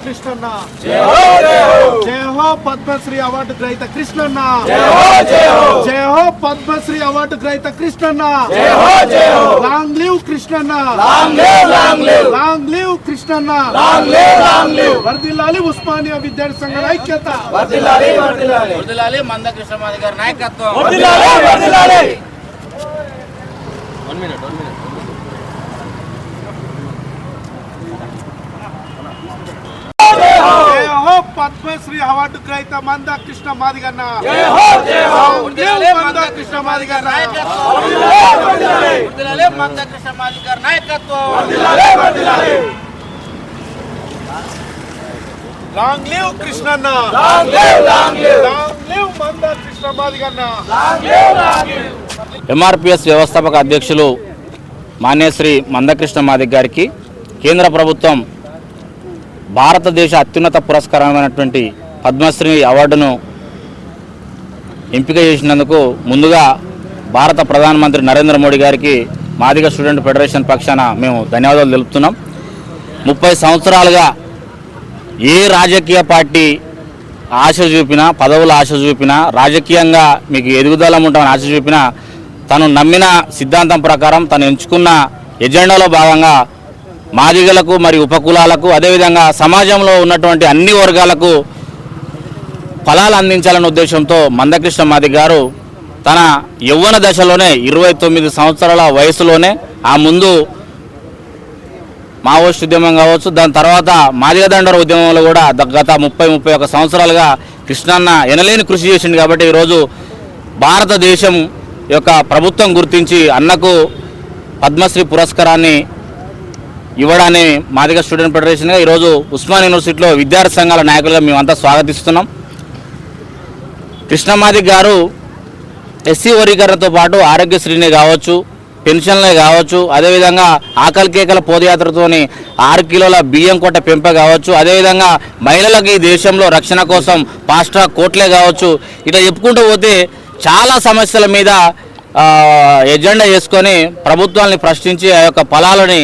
కృష్ణన్న, జై హో పద్మశ్రీ అవార్డు గ్రహీత కృష్ణన్న, జై హో పద్మశ్రీ అవార్డు గ్రహీత కృష్ణన్న, లాంగ్ లివ్ కృష్ణన్న, లాంగ్ లివ్ కృష్ణన్న, వర్ధిల్లాలి ఉస్మానియా విద్యార్థి సంఘాల ఐక్యత, వర్ధిల్లాలి మందకృష్ణ మాదిగ గారి నాయకత్వం. పద్మశ్రీ అవార్డు గ్రహీత మందకృష్ణ మాదిగన్న, మందకృష్ణ మాదిగ మందకృష్ణ మాదిగ గారి నాయకత్వం. లాంగ్ లివ్ కృష్ణన్న, లాంగ్ లివ్ మందకృష్ణ మాదిగన్న. ఎంఆర్పిఎస్ వ్యవస్థాపక అధ్యక్షులు మాన్యశ్రీ మందకృష్ణ మాదిగ గారికి కేంద్ర ప్రభుత్వం భారతదేశ అత్యున్నత పురస్కారమైనటువంటి పద్మశ్రీ అవార్డును ఎంపిక చేసినందుకు ముందుగా భారత ప్రధానమంత్రి నరేంద్ర మోడీ గారికి మాదిగ స్టూడెంట్ ఫెడరేషన్ పక్షాన మేము ధన్యవాదాలు తెలుపుతున్నాం. 30 సంవత్సరాలుగా ఏ రాజకీయ పార్టీ ఆశ చూపినా, పదవుల ఆశ చూపినా, రాజకీయంగా మీకు ఎదుగుదల ఉంటామని ఆశ చూపినా, తను నమ్మిన సిద్ధాంతం ప్రకారం తను ఎంచుకున్న ఎజెండాలో భాగంగా మాదిగలకు మరియు ఉపకులాలకు అదేవిధంగా సమాజంలో ఉన్నటువంటి అన్ని వర్గాలకు ఫలాలు అందించాలనే ఉద్దేశంతో మందకృష్ణ మాదిగ గారు తన యవ్వన దశలోనే 29 సంవత్సరాల వయసులోనే, ఆ ముందు మావోయిస్ట్ ఉద్యమం కావచ్చు, దాని తర్వాత మాదిగ దండర ఉద్యమంలో కూడా గత 30-31 సంవత్సరాలుగా కృష్ణన్న ఎనలేని కృషి చేసింది. కాబట్టి ఈరోజు భారతదేశం యొక్క ప్రభుత్వం గుర్తించి అన్నకు పద్మశ్రీ పురస్కారాన్ని ఇవ్వడాన్ని మాదిగ స్టూడెంట్ ఫెడరేషన్గా ఈరోజు ఉస్మాన్ యూనివర్సిటీలో విద్యార్థి సంఘాల నాయకులుగా మేమంతా స్వాగతిస్తున్నాం. కృష్ణ మాదిగ గారు ఎస్సీ వర్గీకరణతో పాటు ఆరోగ్యశ్రీనే కావచ్చు, పెన్షన్లే కావచ్చు, అదేవిధంగా ఆకలి కేకల పోదయాత్రతోని 6 కిలోల బియ్యం కొట్ట పెంప కావచ్చు, అదేవిధంగా మహిళలకు ఈ దేశంలో రక్షణ కోసం ఫాస్ట్ ట్రాక్ కోర్టులే కావచ్చు, ఇట్లా చెప్పుకుంటూ పోతే చాలా సమస్యల మీద ఎజెండా చేసుకొని ప్రభుత్వాన్ని ప్రశ్నించి ఆ యొక్క ఫలాలని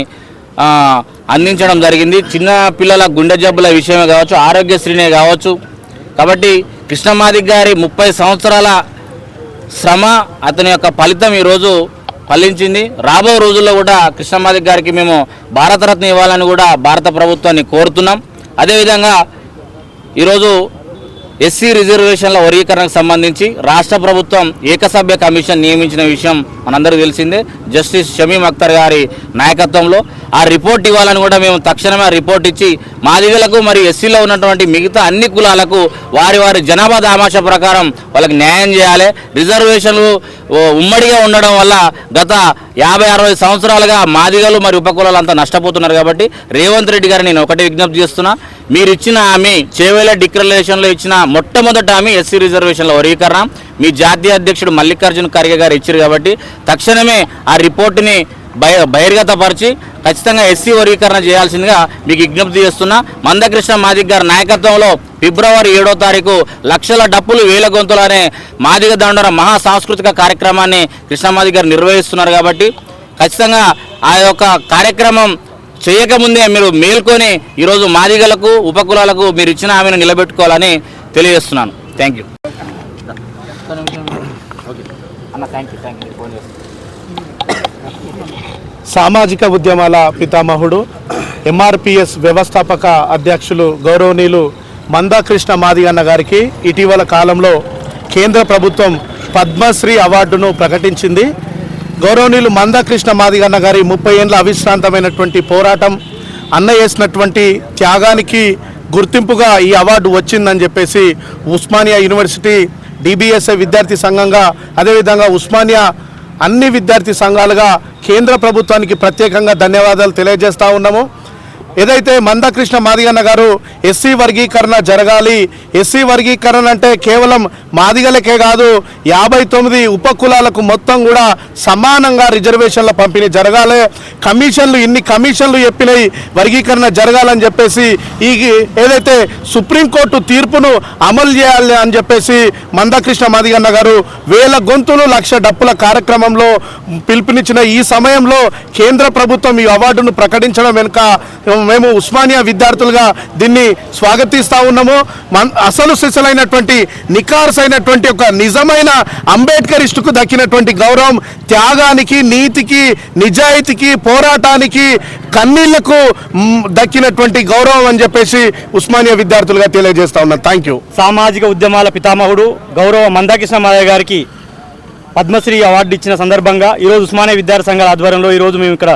అందించడం జరిగింది. చిన్న పిల్లల గుండె జబ్బుల విషయమే కావచ్చు, ఆరోగ్యశ్రీనే కావచ్చు. కాబట్టి కృష్ణ మాదిగ గారి 30 సంవత్సరాల శ్రమ, అతని యొక్క ఫలితం ఈరోజు ఫలించింది. రాబో రోజుల్లో కూడా కృష్ణ మాదిగ గారికి మేము భారతరత్న ఇవ్వాలని కూడా భారత ప్రభుత్వాన్ని కోరుతున్నాం. అదేవిధంగా ఈరోజు ఎస్సీ రిజర్వేషన్ల వర్గీకరణకు సంబంధించి రాష్ట్ర ప్రభుత్వం ఏకసభ్య కమిషన్ నియమించిన విషయం మనందరికీ తెలిసిందే. జస్టిస్ షమీమ్ అఖ్తర్ గారి నాయకత్వంలో ఆ రిపోర్ట్ ఇవ్వాలని కూడా మేము తక్షణమే రిపోర్ట్ ఇచ్చి మాదిగలకు మరియు ఎస్సీలో ఉన్నటువంటి మిగతా అన్ని కులాలకు వారి వారి జనాభా దామాష ప్రకారం వాళ్ళకి న్యాయం చేయాలి. రిజర్వేషన్లు ఉమ్మడిగా ఉండడం వల్ల గత 50-60 సంవత్సరాలుగా మాదిగలు మరియు ఉపకులాలు అంతా నష్టపోతున్నారు. కాబట్టి రేవంత్ రెడ్డి గారిని నేను ఒకటి విజ్ఞప్తి చేస్తున్నా, మీరు ఇచ్చిన హామీ చేవేల డిక్లరేషన్లో ఇచ్చిన మొట్టమొదటి హామీ ఎస్సీ రిజర్వేషన్ల వర్గీకరణ మీ జాతీయ అధ్యక్షుడు మల్లికార్జున ఖర్గే గారు ఇచ్చారు. కాబట్టి తక్షణమే ఆ రిపోర్టుని బహిర్గతపరిచి ఖచ్చితంగా ఎస్సీ వర్గీకరణ చేయాల్సిందిగా మీకు విజ్ఞప్తి చేస్తున్నా. మందకృష్ణ మాదిగ గారి నాయకత్వంలో ఫిబ్రవరి 7వ తారీఖు లక్షల డప్పులు వేల గొంతులు అనే మాదిగ దండర మహా సాంస్కృతిక కార్యక్రమాన్ని కృష్ణ మాదిగ గారు నిర్వహిస్తున్నారు. కాబట్టి ఖచ్చితంగా ఆ యొక్క కార్యక్రమం చేయకముందే మీరు మేల్కొని ఈరోజు మాదిగలకు ఉపకులాలకు మీరు ఇచ్చిన హామీని నిలబెట్టుకోవాలని తెలియజేస్తున్నాను. Thank you. సామాజిక ఉద్యమాల పితామహుడు, ఎంఆర్పిఎస్ వ్యవస్థాపక అధ్యక్షులు గౌరవనీయులు మందకృష్ణ మాదిగన్న గారికి ఇటీవల కాలంలో కేంద్ర ప్రభుత్వం పద్మశ్రీ అవార్డును ప్రకటించింది. గౌరవనీయులు మందకృష్ణ మాదిగన్న గారి 30 ఏళ్ళ అవిశ్రాంతమైనటువంటి పోరాటం, అన్న చేసినటువంటి త్యాగానికి గుర్తింపుగా ఈ అవార్డు వచ్చిందని చెప్పేసి ఉస్మానియా యూనివర్సిటీ డిబిఎస్ఐ విద్యార్థి సంఘంగా, అదేవిధంగా ఉస్మానియా అన్ని విద్యార్థి సంఘాలుగా కేంద్ర ప్రభుత్వానికి ప్రత్యేకంగా ధన్యవాదాలు తెలియజేస్తూ ఉన్నాము. ఏదైతే మందకృష్ణ మాదిగన్న గారు ఎస్సీ వర్గీకరణ జరగాలి, ఎస్సీ వర్గీకరణ అంటే కేవలం మాదిగలకే కాదు 59 ఉపకులాలకు మొత్తం కూడా సమానంగా రిజర్వేషన్ల పంపిణీ జరగాలి, ఇన్ని కమిషన్లు చెప్పినాయి వర్గీకరణ జరగాలని చెప్పేసి ఈ ఏదైతే సుప్రీంకోర్టు తీర్పును అమలు చేయాలి అని చెప్పేసి మందకృష్ణ మాదిగన్న గారు 1000 గొంతులు 1,00,000 డప్పుల కార్యక్రమంలో పిలుపునిచ్చిన ఈ సమయంలో కేంద్ర ప్రభుత్వం ఈ అవార్డును ప్రకటించడం వెనుక మేము ఉస్మానియా విద్యార్థులుగా దీన్ని స్వాగతిస్తూ ఉన్నాము. అసలు సిసలైనటువంటి నికార్సైనటువంటి ఒక నిజమైన అంబేద్కరిస్టుకు దక్కినటువంటి గౌరవం, త్యాగానికి, నీతికి, నిజాయితీకి, పోరాటానికి, కన్నీళ్లకు దక్కినటువంటి గౌరవం అని చెప్పేసి ఉస్మానియా విద్యార్థులుగా తెలియజేస్తా ఉన్నాను. Thank you. సామాజిక ఉద్యమాల పితామహుడు గౌరవ మందాకృష్ణ మాదిగ గారికి పద్మశ్రీ అవార్డు ఇచ్చిన సందర్భంగా ఈరోజు ఉస్మానియా విద్యార్థి సంఘాల ఆధ్వర్యంలో ఈరోజు మేము ఇక్కడ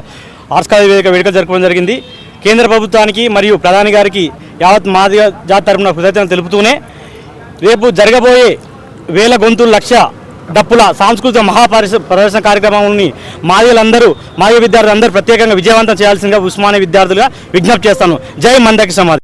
ఆర్ట్స్ వేదిక వేడుకలు జరుపుకోవడం జరిగింది. కేంద్ర ప్రభుత్వానికి మరియు ప్రధాని గారికి యావత్ మాదిగ జాతి తరపున కృతజ్ఞతలు తెలుపుతూనే రేపు జరగబోయే 1000 గొంతుల లక్ష డప్పుల సాంస్కృతిక ప్రదర్శన కార్యక్రమాన్ని మాదిగ విద్యార్థులందరూ ప్రత్యేకంగా విజయవంతం చేయాల్సిందిగా ఉస్మానియా విద్యార్థులుగా విజ్ఞప్తి చేస్తాను. జై మందాకృష్ణ మాదిగ.